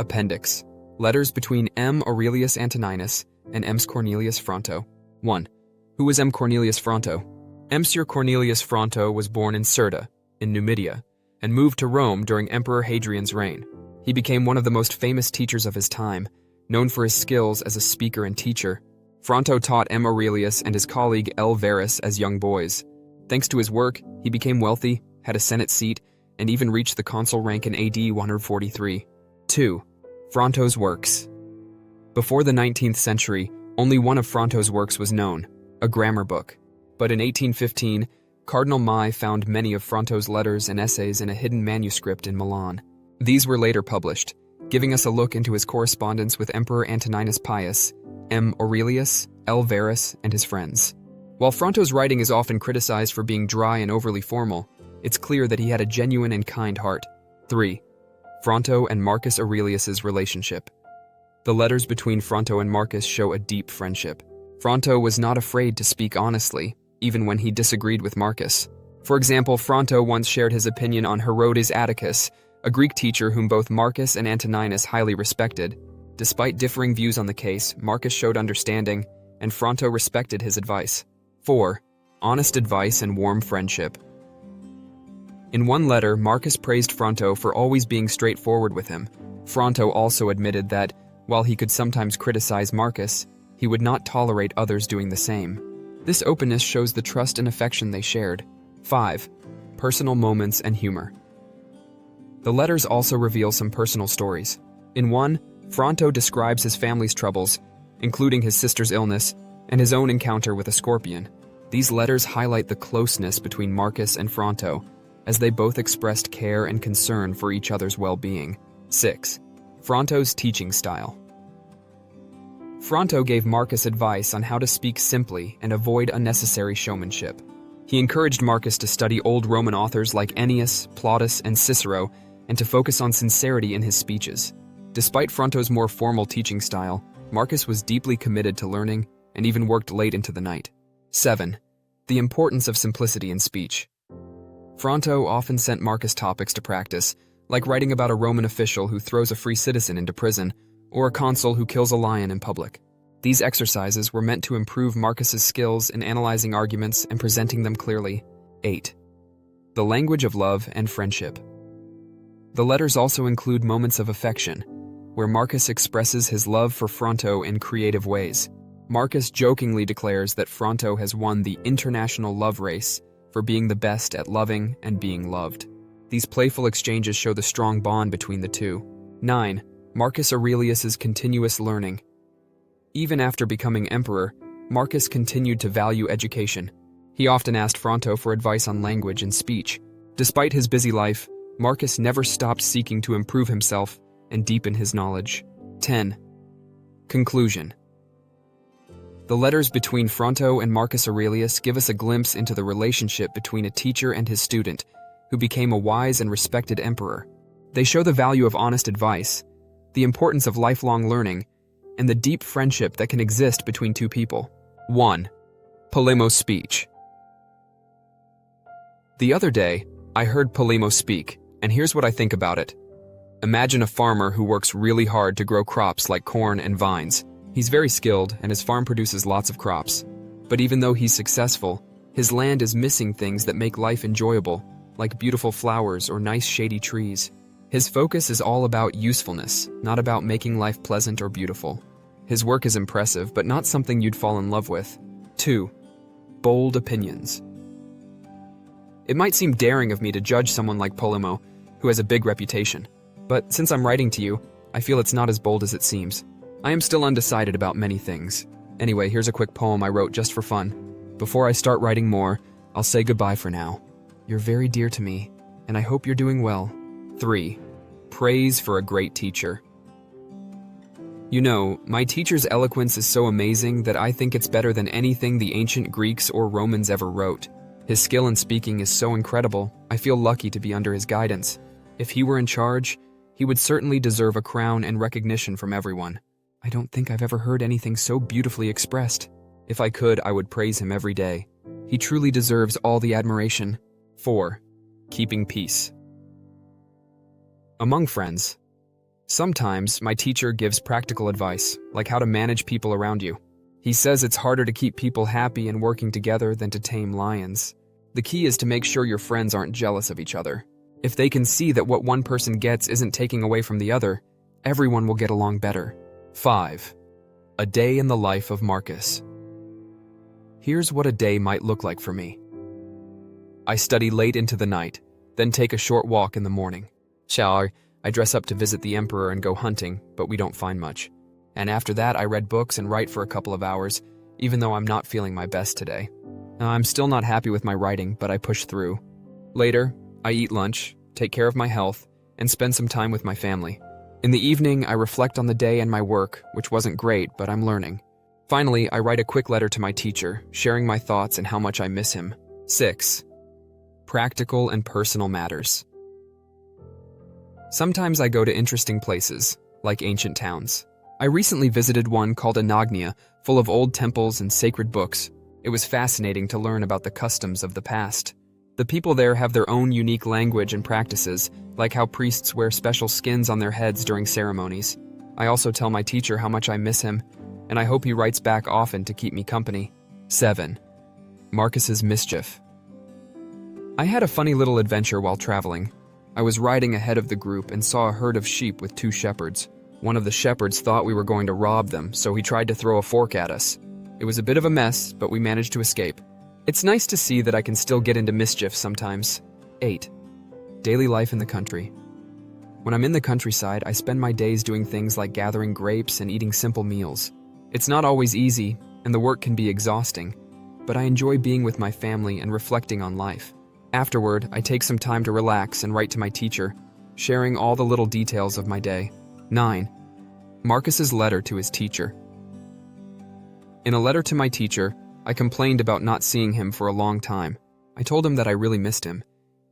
Appendix. Letters between M. Aurelius Antoninus and M. Cornelius Fronto. 1. Who was M. Cornelius Fronto? M. Cornelius Fronto was born in Cirta, in Numidia, and moved to Rome during Emperor Hadrian's reign. He became one of the most famous teachers of his time, known for his skills as a speaker and teacher. Fronto taught M. Aurelius and his colleague L. Verus as young boys. Thanks to his work, he became wealthy, had a Senate seat, and even reached the consul rank in AD 143. 2. Fronto's works. Before the 19th century, only one of Fronto's works was known, a grammar book. But in 1815, Cardinal Mai found many of Fronto's letters and essays in a hidden manuscript in Milan. These were later published, giving us a look into his correspondence with Emperor Antoninus Pius, M. Aurelius, L. Verus, and his friends. While Fronto's writing is often criticized for being dry and overly formal, it's clear that he had a genuine and kind heart. 3. Fronto and Marcus Aurelius's relationship. The letters between Fronto and Marcus show a deep friendship. Fronto was not afraid to speak honestly, even when he disagreed with Marcus. For example, Fronto once shared his opinion on Herodes Atticus, a Greek teacher whom both Marcus and Antoninus highly respected. Despite differing views on the case, Marcus showed understanding, and Fronto respected his advice. 4. Honest advice and warm friendship. In one letter, Marcus praised Fronto for always being straightforward with him. Fronto also admitted that, while he could sometimes criticize Marcus, he would not tolerate others doing the same. This openness shows the trust and affection they shared. 5. Personal moments and humor. The letters also reveal some personal stories. In one, Fronto describes his family's troubles, including his sister's illness and his own encounter with a scorpion. These letters highlight the closeness between Marcus and Fronto, as they both expressed care and concern for each other's well-being. 6. Fronto's teaching style. Fronto gave Marcus advice on how to speak simply and avoid unnecessary showmanship. He encouraged Marcus to study old Roman authors like Ennius, Plautus, and Cicero, and to focus on sincerity in his speeches. Despite Fronto's more formal teaching style, Marcus was deeply committed to learning and even worked late into the night. 7. The importance of simplicity in speech. Fronto often sent Marcus topics to practice, like writing about a Roman official who throws a free citizen into prison, or a consul who kills a lion in public. These exercises were meant to improve Marcus's skills in analyzing arguments and presenting them clearly. 8. The language of love and friendship. The letters also include moments of affection, where Marcus expresses his love for Fronto in creative ways. Marcus jokingly declares that Fronto has won the international love race for being the best at loving and being loved. These playful exchanges show the strong bond between the two. 9. Marcus Aurelius's continuous learning. Even after becoming emperor, Marcus continued to value education. He often asked Fronto for advice on language and speech. Despite his busy life, Marcus never stopped seeking to improve himself and deepen his knowledge. 10. Conclusion. The letters between Fronto and Marcus Aurelius give us a glimpse into the relationship between a teacher and his student, who became a wise and respected emperor. They show the value of honest advice, the importance of lifelong learning, and the deep friendship that can exist between two people. 1. Polemos speech. The other day, I heard Polemos speak, and here's what I think about it. Imagine a farmer who works really hard to grow crops like corn and vines. He's very skilled, and his farm produces lots of crops. But even though he's successful, his land is missing things that make life enjoyable, like beautiful flowers or nice shady trees. His focus is all about usefulness, not about making life pleasant or beautiful. His work is impressive, but not something you'd fall in love with. 2. Bold opinions. It might seem daring of me to judge someone like Polemo, who has a big reputation. But since I'm writing to you, I feel it's not as bold as it seems. I am still undecided about many things. Anyway, here's a quick poem I wrote just for fun. Before I start writing more, I'll say goodbye for now. You're very dear to me, and I hope you're doing well. 3. Praise for a great teacher. You know, my teacher's eloquence is so amazing that I think it's better than anything the ancient Greeks or Romans ever wrote. His skill in speaking is so incredible, I feel lucky to be under his guidance. If he were in charge, he would certainly deserve a crown and recognition from everyone. I don't think I've ever heard anything so beautifully expressed. If I could, I would praise him every day. He truly deserves all the admiration. 4. Keeping peace. Among friends, Sometimes my teacher gives practical advice, like how to manage people around you. He says it's harder to keep people happy and working together than to tame lions. The key is to make sure your friends aren't jealous of each other. If they can see that what one person gets isn't taking away from the other, everyone will get along better. 5. A day in the life of Marcus. Here's what a day might look like for me. I study late into the night, then take a short walk in the morning. I dress up to visit the emperor and go hunting, but we don't find much. And after that, I read books and write for a couple of hours, even though I'm not feeling my best today. I'm still not happy with my writing, but I push through. Later, I eat lunch, take care of my health, and spend some time with my family. In the evening, I reflect on the day and my work, which wasn't great, but I'm learning. Finally, I write a quick letter to my teacher, sharing my thoughts and how much I miss him. 6. Practical and personal matters. Sometimes I go to interesting places, like ancient towns. I recently visited one called Anagnia, full of old temples and sacred books. It was fascinating to learn about the customs of the past. The people there have their own unique language and practices, like how priests wear special skins on their heads during ceremonies. I also tell my teacher how much I miss him, and I hope he writes back often to keep me company. 7. Marcus's mischief. I had a funny little adventure while traveling. I was riding ahead of the group and saw a herd of sheep with 2 shepherds. One of the shepherds thought we were going to rob them, so he tried to throw a fork at us. It was a bit of a mess, but we managed to escape. It's nice to see that I can still get into mischief sometimes. 8. Daily life in the country. When I'm in the countryside, I spend my days doing things like gathering grapes and eating simple meals. It's not always easy, and the work can be exhausting, but I enjoy being with my family and reflecting on life. Afterward, I take some time to relax and write to my teacher, sharing all the little details of my day. 9. Marcus's letter to his teacher. In a letter to my teacher, I complained about not seeing him for a long time. I told him that I really missed him,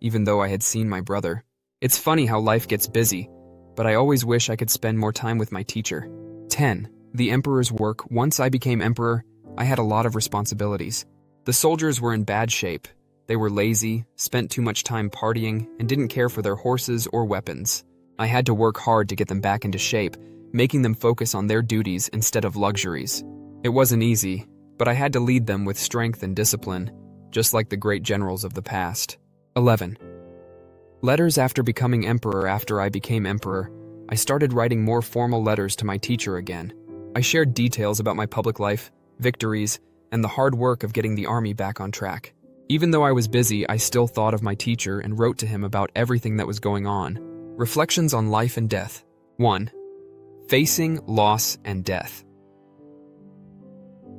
even though I had seen my brother. It's funny how life gets busy, but I always wish I could spend more time with my teacher. 10. The emperor's work. Once I became emperor, I had a lot of responsibilities. The soldiers were in bad shape. They were lazy, spent too much time partying, and didn't care for their horses or weapons. I had to work hard to get them back into shape, making them focus on their duties instead of luxuries. It wasn't easy, but I had to lead them with strength and discipline, just like the great generals of the past. 11. Letters after becoming emperor. After I became emperor, I started writing more formal letters to my teacher again. I shared details about my public life, victories, and the hard work of getting the army back on track. Even though I was busy, I still thought of my teacher and wrote to him about everything that was going on. Reflections on life and death. 1. Facing loss and death.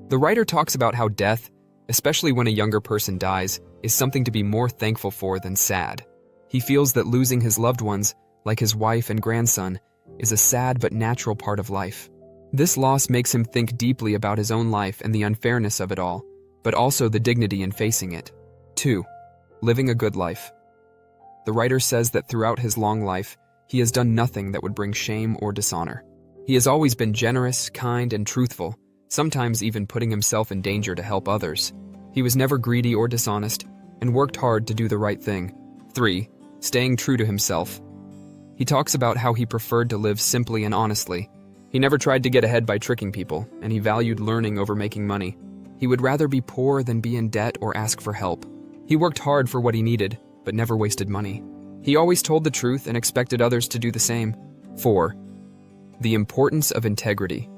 The writer talks about how death, especially when a younger person dies, is something to be more thankful for than sad. He feels that losing his loved ones, like his wife and grandson, is a sad but natural part of life. This loss makes him think deeply about his own life and the unfairness of it all, but also the dignity in facing it. 2. Living a good life. The writer says that throughout his long life, he has done nothing that would bring shame or dishonor. He has always been generous, kind, and truthful, sometimes even putting himself in danger to help others. He was never greedy or dishonest, and worked hard to do the right thing. 3. Staying true to himself. He talks about how he preferred to live simply and honestly. He never tried to get ahead by tricking people, and he valued learning over making money. He would rather be poor than be in debt or ask for help. He worked hard for what he needed, but never wasted money. He always told the truth and expected others to do the same. 4. The importance of integrity.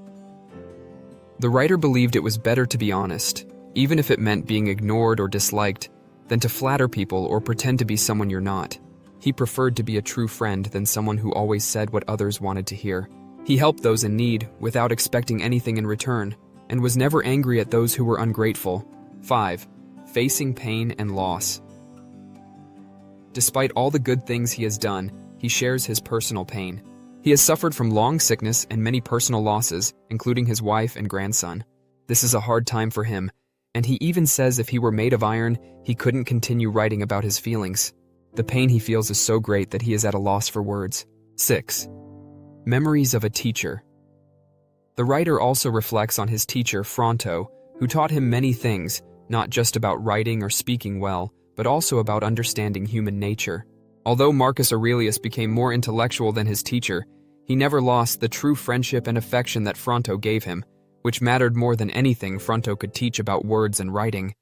The writer believed it was better to be honest, even if it meant being ignored or disliked, than to flatter people or pretend to be someone you're not. He preferred to be a true friend than someone who always said what others wanted to hear. He helped those in need without expecting anything in return, and was never angry at those who were ungrateful. 5. Facing pain and loss. Despite all the good things he has done, he shares his personal pain. He has suffered from long sickness and many personal losses, including his wife and grandson. This is a hard time for him, and he even says if he were made of iron, he couldn't continue writing about his feelings. The pain he feels is so great that he is at a loss for words. 6. Memories of a teacher. The writer also reflects on his teacher, Fronto, who taught him many things, not just about writing or speaking well, but also about understanding human nature. Although Marcus Aurelius became more intellectual than his teacher, He never lost the true friendship and affection that Fronto gave him, which mattered more than anything Fronto could teach about words and writing.